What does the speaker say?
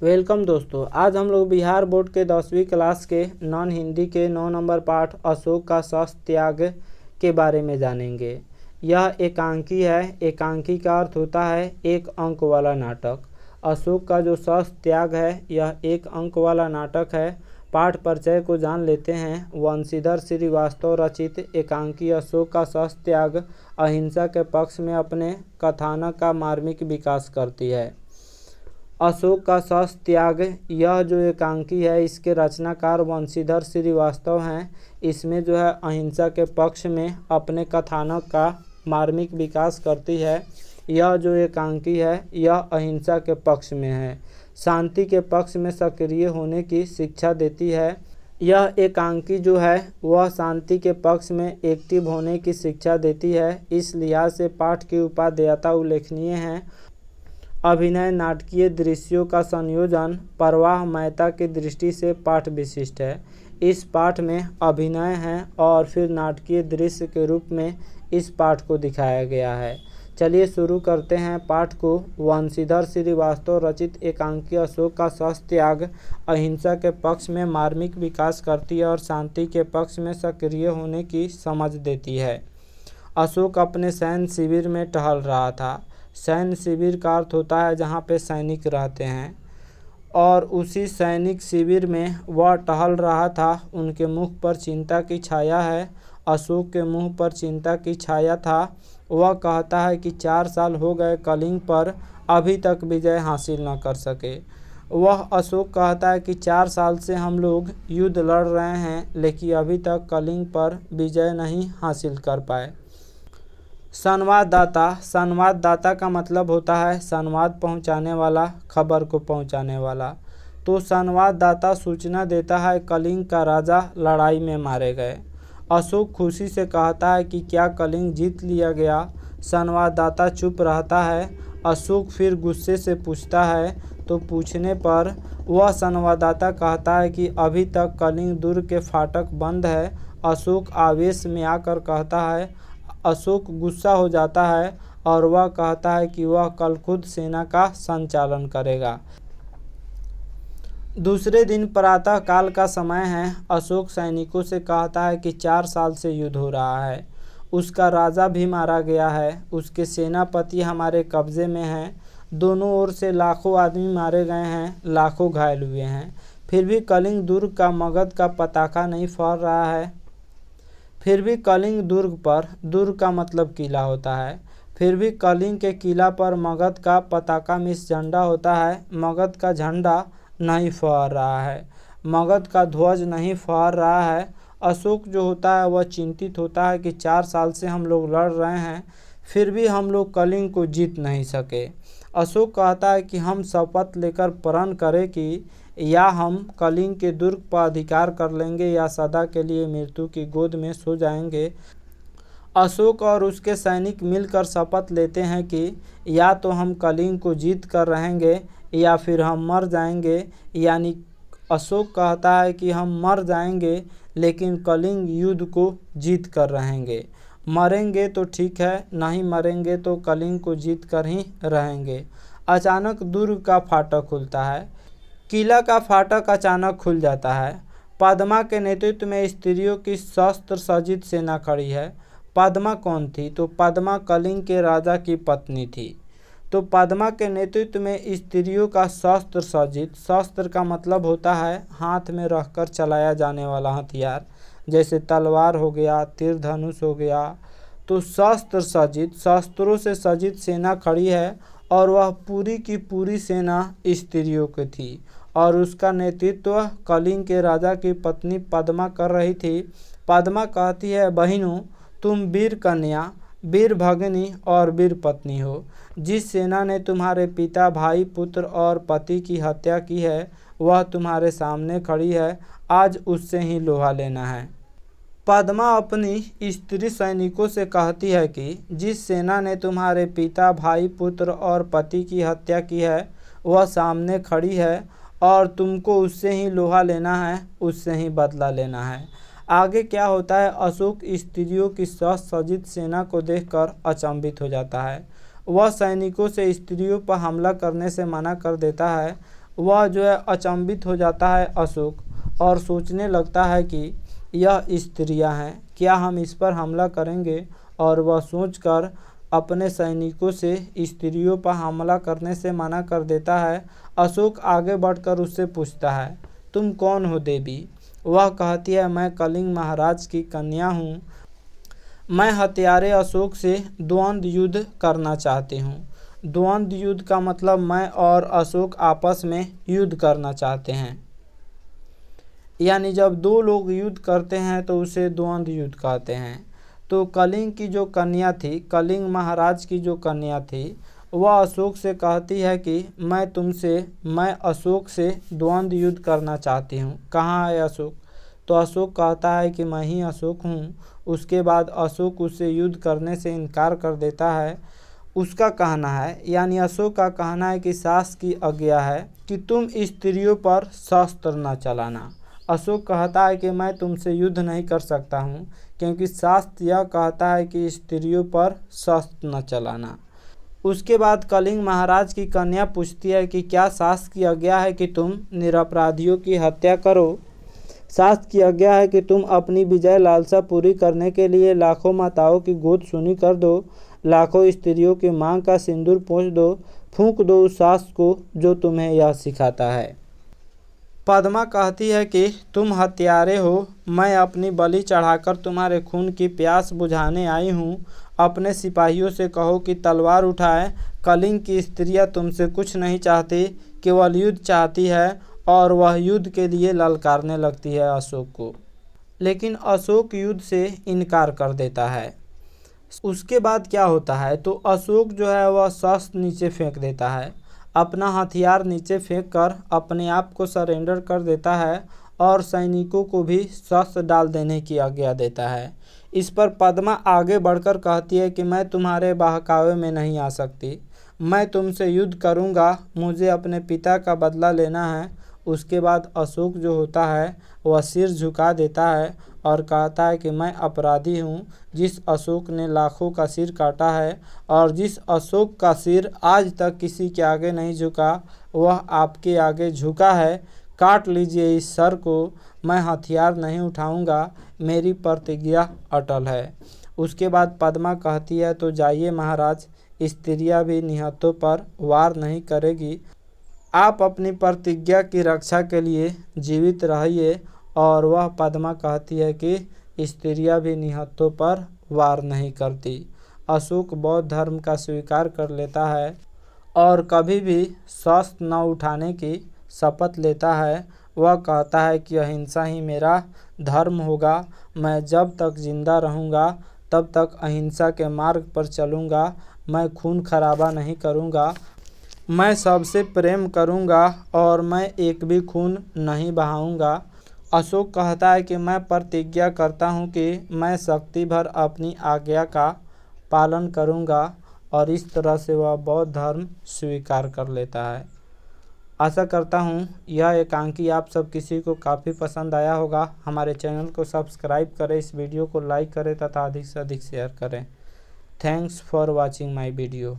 Welcome दोस्तों। आज हम लोग बिहार बोर्ड के 10वीं क्लास के नॉन हिंदी के 9 नंबर पाठ अशोक का शस्त्र त्याग के बारे में जानेंगे। यह एकांकी है। एकांकी का अर्थ होता है एक अंक वाला नाटक। अशोक का जो शस्त्र त्याग है यह एक अंक वाला नाटक है। पाठ परिचय को जान लेते हैं। वंशीधर श्रीवास्तव रचित एकांकी अशोक का शस्त्र त्याग अहिंसा के पक्ष में अपने कथानक का मार्मिक विकास करती है। अशोक का शस्त्र त्याग यह जो एकांकी है इसके रचनाकार वंशीधर श्रीवास्तव हैं। इसमें जो है अहिंसा के पक्ष में अपने कथानक का मार्मिक विकास करती है। यह जो एकांकी है यह अहिंसा के पक्ष में है, शांति के पक्ष में सक्रिय होने की शिक्षा देती है। यह एकांकी जो है वह शांति के पक्ष में एक्टिव होने की शिक्षा देती है। इस लिहाज से पाठ की उपादेयता उल्लेखनीय है। अभिनय नाटकीय दृश्यों का संयोजन प्रवाहमयता की दृष्टि से पाठ विशिष्ट है। इस पाठ में अभिनय है और फिर नाटकीय दृश्य के रूप में इस पाठ को दिखाया गया है। चलिए शुरू करते हैं पाठ को। वंशीधर श्रीवास्तव रचित एकांकी अशोक का शस्त्र त्याग अहिंसा के पक्ष में मार्मिक विकास करती है और शांति के पक्ष में सक्रिय होने की समझ देती है। अशोक अपने सैन्य शिविर में टहल रहा था। सैन्य शिविर का अर्थ होता है जहाँ पे सैनिक रहते हैं, और उसी सैनिक शिविर में वह टहल रहा था। उनके मुख पर चिंता की छाया है। अशोक के मुंह पर चिंता की छाया था। वह कहता है कि 4 साल हो गए कलिंग पर, अभी तक विजय हासिल न कर सके। वह अशोक कहता है कि 4 साल से हम लोग युद्ध लड़ रहे हैं लेकिन अभी तक कलिंग पर विजय नहीं हासिल कर पाए। संवाददाता। संवाददाता का मतलब होता है संवाद पहुंचाने वाला, खबर को पहुंचाने वाला। तो संवाददाता सूचना देता है कलिंग का राजा लड़ाई में मारे गए। अशोक खुशी से कहता है कि क्या कलिंग जीत लिया गया। संवाददाता चुप रहता है। अशोक फिर गुस्से से पूछता है, तो पूछने पर वह संवाददाता कहता है कि अभी तक कलिंग दुर्ग के फाटक बंद है। अशोक आवेश में आकर कहता है। अशोक गुस्सा हो जाता है और वह कहता है कि वह कल खुद सेना का संचालन करेगा। दूसरे दिन प्रातः काल का समय है। अशोक सैनिकों से कहता है कि 4 साल से युद्ध हो रहा है। उसका राजा भी मारा गया है। उसके सेनापति हमारे कब्जे में हैं। दोनों ओर से लाखों आदमी मारे गए हैं, लाखों घायल हुए हैं। फिर भी कलिंग दुर्ग का मगध का पताका नहीं फहर रहा है। फिर भी कलिंग दुर्ग पर, दुर्ग का मतलब किला होता है, फिर भी कलिंग के किला पर मगध का पताका मिस झंडा होता है। मगध का झंडा नहीं फहर रहा है, मगध का ध्वज नहीं फहर रहा है। अशोक जो होता है वह चिंतित होता है कि 4 साल से हम लोग लड़ रहे हैं, फिर भी हम लोग कलिंग को जीत नहीं सके। अशोक कहता है कि हम शपथ लेकर प्रण करें कि या हम कलिंग के दुर्ग पर अधिकार कर लेंगे या सदा के लिए मृत्यु की गोद में सो जाएंगे। अशोक और उसके सैनिक मिलकर शपथ लेते हैं कि या तो हम कलिंग को जीत कर रहेंगे या फिर हम मर जाएंगे। यानी अशोक कहता है कि हम मर जाएंगे लेकिन कलिंग युद्ध को जीत कर रहेंगे। मरेंगे तो ठीक है, नहीं मरेंगे तो कलिंग को जीत कर ही रहेंगे। अचानक दुर्ग का फाटक खुलता है। किला का फाटक अचानक खुल जाता है। पद्मा के नेतृत्व में स्त्रियों की शस्त्र सज्जित सेना खड़ी है। पद्मा कौन थी? तो पद्मा कलिंग के राजा की पत्नी थी। तो पद्मा के नेतृत्व में स्त्रियों का शस्त्र सज्जित, शस्त्र का मतलब होता है हाथ में रखकर चलाया जाने वाला हथियार, जैसे तलवार हो गया, तीर धनुष हो गया। तो शस्त्र सज्जित, शस्त्रों से सज्जित सेना खड़ी है और वह पूरी की पूरी सेना स्त्रियों की थी और उसका नेतृत्व कलिंग के राजा की पत्नी पद्मा कर रही थी। पद्मा कहती है, बहनों तुम वीर कन्या, वीर भगिनी और वीर पत्नी हो। जिस सेना ने तुम्हारे पिता, भाई, पुत्र और पति की हत्या की है वह तुम्हारे सामने खड़ी है। आज उससे ही लोहा लेना है। पद्मा अपनी स्त्री सैनिकों से कहती है कि जिस सेना ने तुम्हारे पिता, भाई, पुत्र और पति की हत्या की है वह सामने खड़ी है और तुमको उससे ही लोहा लेना है, उससे ही बदला लेना है। आगे क्या होता है? अशोक स्त्रियों की शस्त्र सज्जित सेना को देखकर अचंभित हो जाता है। वह सैनिकों से स्त्रियों पर हमला करने से मना कर देता है। वह जो है अचंभित हो जाता है अशोक, और सोचने लगता है कि यह स्त्रियां हैं, क्या हम इस पर हमला करेंगे। और वह सोचकर अपने सैनिकों से स्त्रियों पर हमला करने से मना कर देता है। अशोक आगे बढ़कर उससे पूछता है, तुम कौन हो देवी। वह कहती है, मैं कलिंग महाराज की कन्या हूँ। मैं हत्यारे अशोक से द्वंद्व युद्ध करना चाहती हूँ। द्वंद्व युद्ध का मतलब मैं और अशोक आपस में युद्ध करना चाहते हैं, यानी जब दो लोग युद्ध करते हैं तो उसे द्वंद्व युद्ध कहते हैं। तो कलिंग की जो कन्या थी, कलिंग महाराज की जो कन्या थी, वह अशोक से कहती है कि मैं अशोक से द्वंद्व युद्ध करना चाहती हूँ। कहाँ है अशोक। तो अशोक कहता है कि मैं ही अशोक हूँ। उसके बाद अशोक उससे युद्ध करने से इनकार कर देता है। उसका कहना है, यानी अशोक का कहना है कि शास्त्र की आज्ञा है कि तुम स्त्रियों पर शस्त्र न चलाना। अशोक कहता है कि मैं तुमसे युद्ध नहीं कर सकता हूँ, क्योंकि शास्त्र यह कहता है कि स्त्रियों पर शस्त्र न चलाना। उसके बाद कलिंग महाराज की कन्या पूछती है कि क्या शास्त्र की आज्ञा है कि तुम निरपराधियों की हत्या करो। शास्त्र की आज्ञा है कि तुम अपनी विजय लालसा पूरी करने के लिए लाखों माताओं की गोद सूनी कर दो, लाखों स्त्रियों की मांग का सिंदूर पोंछ दो, फूंक दो उस शास्त्र को जो तुम्हें यह सिखाता है। पद्मा कहती है कि तुम हत्यारे हो, मैं अपनी बलि चढ़ाकर तुम्हारे खून की प्यास बुझाने आई हूँ। अपने सिपाहियों से कहो कि तलवार उठाए। कलिंग की स्त्रियाँ तुमसे कुछ नहीं चाहती, केवल युद्ध चाहती है, और वह युद्ध के लिए ललकारने लगती है अशोक को। लेकिन अशोक युद्ध से इनकार कर देता है। उसके बाद क्या होता है, तो अशोक जो है वह शस्त्र नीचे फेंक देता है, अपना हथियार नीचे फेंक कर अपने आप को सरेंडर कर देता है और सैनिकों को भी शस्त्र डाल देने की आज्ञा देता है। इस पर पद्मा आगे बढ़कर कहती है कि मैं तुम्हारे बहकावे में नहीं आ सकती, मैं तुमसे युद्ध करूंगा, मुझे अपने पिता का बदला लेना है। उसके बाद अशोक जो होता है वह सिर झुका देता है और कहता है कि मैं अपराधी हूँ। जिस अशोक ने लाखों का सिर काटा है और जिस अशोक का सिर आज तक किसी के आगे नहीं झुका, वह आपके आगे झुका है। काट लीजिए इस सर को, मैं हथियार नहीं उठाऊंगा, मेरी प्रतिज्ञा अटल है। उसके बाद पद्मा कहती है, तो जाइए महाराज, स्त्रियां भी निहत्थों पर वार नहीं करेगी, आप अपनी प्रतिज्ञा की रक्षा के लिए जीवित रहिए। और वह पद्मा कहती है कि स्त्रियां भी निहत्थों पर वार नहीं करती। अशोक बौद्ध धर्म का स्वीकार कर लेता है और कभी भी शस्त्र न उठाने की शपथ लेता है। वह कहता है कि अहिंसा ही मेरा धर्म होगा, मैं जब तक जिंदा रहूँगा तब तक अहिंसा के मार्ग पर चलूँगा, मैं खून खराबा नहीं करूँगा, मैं सबसे प्रेम करूँगा और मैं एक भी खून नहीं बहाऊँगा। अशोक कहता है कि मैं प्रतिज्ञा करता हूँ कि मैं शक्ति भर अपनी आज्ञा का पालन करूँगा, और इस तरह से वह बौद्ध धर्म स्वीकार कर लेता है। आशा करता हूँ यह एकांकी आप सब किसी को काफ़ी पसंद आया होगा। हमारे चैनल को सब्सक्राइब करें, इस वीडियो को लाइक करें तथा अधिक से अधिक शेयर करें। Thanks for watching my video.